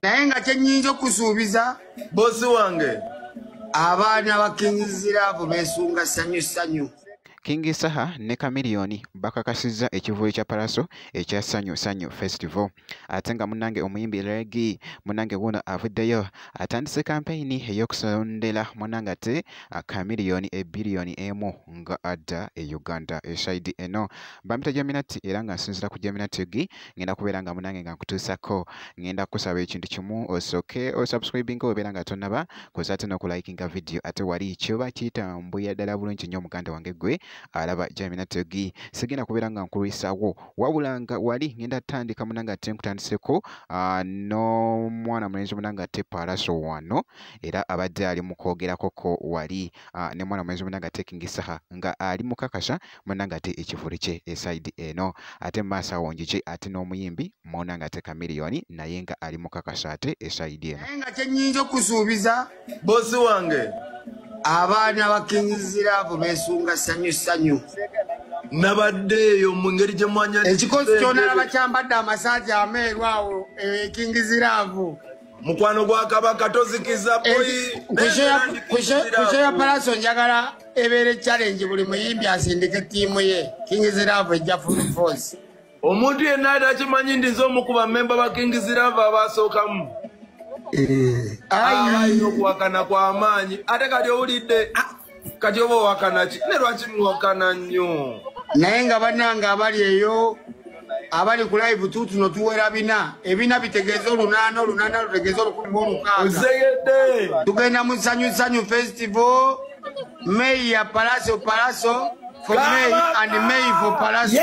naye nga kyenyinza okusuubiza bosi wange abaana ba Kings Love beesunga ssanyu. King Saha ne Chameleone bakakasizza ekivuyo kya Palaso ekya Ssanyu Festival. Ate nga munnange omuyimbi Reggae munnange wuno avuddeyo atandise kampeyini ey'okusondera munnange ate Chameleone ebiliyoni emu nga adda e Uganda eside eno. Bamita Jaminati era nga nsinzira ku Jaminati gi ngenda kubeera nga munnange nga nkutuusako. Ngenda kusaba ekintu kimu osooke osubscribing obeera nga tonnaba koza ate n'okulayikinga video ate wali kyoba kitambuya ddala bulungi nnyo muganda wange gwe alaba Jaminati gi sigenda kubeera nga nkulwisaawo wabula nga wali ngenda tandika munnange ate nkutandiseko n'omwana mulenzi munnange ate Palaso wano era abadde ali mu kwogerakoko wali ne mwana mulenzi munnange ate King Saha nga ali mukakasa munnange ate ekivuli kye eside eno ate mu maaso awo njiki ate n'omuyimbi munnange ate Chameleone naye nga ali mukakasa ate eside eno. Naye nga kyenyinza okusuubiza bosi wange abaana ba Kings Love beesunga ssanyu. nabaddeeyo mu ngeri gye mwanya Ekikozi ky'onalaba kyambadde amasaati ameeru awo Kings Love. mukwano gwa kabaka tozikiza Kusho ya Palaso njagala ebeere challenge buli muyimbi asindike ttiimu ye. Kings Love ejja full force. omuntu yenna atakimanyi ndiza omukuba memba ba Kings Love abasookamu alina okuwakana kw'amaanyi ate kati owulidde kati oba owakana ki ne lwaki muwakana nnyo naye nga bannange abali eyo abali ku live tutuno tuwera bina ebina bitegeeza olunaana lutegeeza 16 ozeyedde tugenda mu Ssanyu Festival May ya Palaso for May and May for Palaso.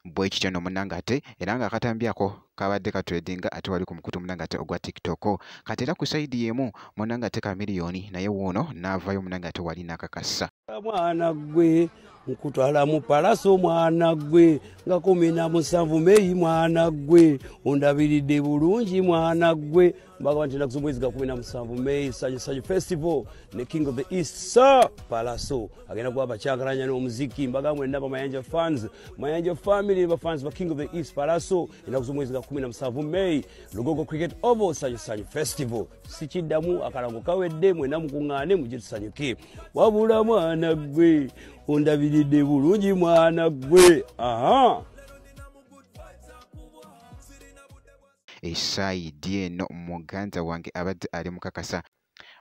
Bwe kityo nno munnange ate era nga akatambyako kabadde katredinga ate wali ku mukutu munnange ate ogwa TikTok kati era ku saidi yemu munnange ate Chameleone naye wuuno n'avaayo munnange ate wali n'akakasa mwana gwe nkutwala mu Palaso mwana gwe nga 17 Mei mwana gwe ondabiridde bulungi mwana gwe mbaga nti nakuzo mwezi ga 17 Mei Ssanyu Festival ne King of the East Sir Palaso agenda kuba bakyagalanya n'omuziki mbaga mwe ndaba Mayanja fans Mayanja family ba fans ba King of the East Palaso nakuzo mwezi ga 17 Mei Lugogo Cricket Oval Ssanyu Festival sikiddamu akalango kawedde mwe namukuŋŋaane mujje tusanyuke wabula mwana gwe ondabiridde bulungi mwana gwe esaidi eno muganda wange abadde ali mukakasa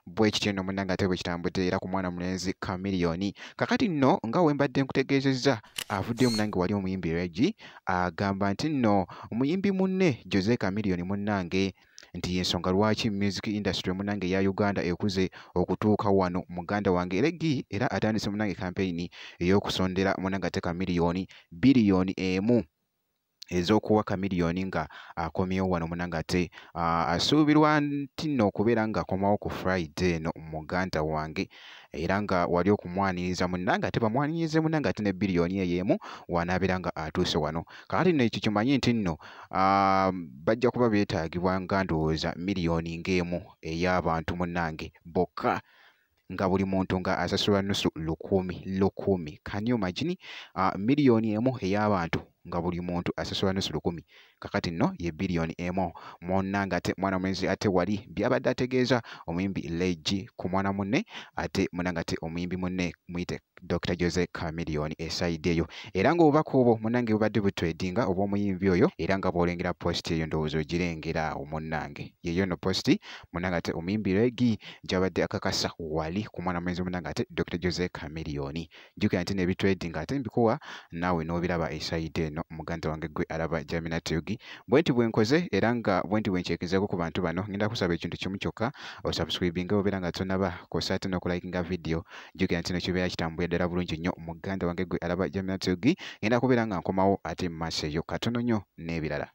bwe kityo nno munnange ate bwe kitambudde era ku mwana mulenzi Chameleone kakati nno nga we mbadde nkutegeezezza avuddeyo munnange wali omuyimbi Reggae agamba nti nno omuyimbi munne Jose Chameleone munnange nti yensonga lwaki music industry munnange ya Uganda ekuze okutuuka wano muganda wange Reggae era atandise munnange kampeyini ey'okusondera munnange ate Chameleone biliyoni emu ez'okuwa Chameleone nga akomyewo wano munnange ate asuubirwa nti nno okubeera nga akomawo ku Friday eno muganda wange era nga wali okumwaniriza munnange ate bamwanirize munnange ate ne biliyoni eyo emu wanaabeera nga atuuse wano kakati nno ekyo kimanyi nti nno bajja kuba beetaagibwa nga ndowooza miliyoni ng'emu ey'abantu munnange bokka nga buli muntu nga asasulwa nusu lukumi can you imagine miliyoni emu ey'abantu nga buli muntu asasula nusu 10 kakati nno ye biliyoni emu munnange ate mwana mulenzi ate wali byabadde ategeeza omuyimbi Reggae ku mwana munne ate munnange ate omuyimbi munne muyite Dr. Jose Chameleone eside eyo era nga obubaka obwo munnange bubadde butredinga oba omuyimbi oyo era nga bwolengera post eyo ndowooza ogirengera awo munnange yeyo no post munnange ate omuyimbi Reggae gyabadde akakasa wali ku mwana mulenzi munnange ate Dr. Jose Chameleone jjukira nti nebitredinga ate mbikuwa naawe n'obiraba eside eno muganda wange gwe alaba Jaminati bwe nti bwenkoze era nga bwe nti bwenkyekezaako ku bantu bano ngenda kusaba ekintu kimu kyokka osubscribinga obeera nga tonnaba kosa ate n'okulayikinga video jjukira nti no kibeera kitambuye ddala bulungi nnyo muganda wange gwe alaba Jaminati ngenda kubeera nga nkomawo ate mu maaso eyo katono nnyo n'ebirala.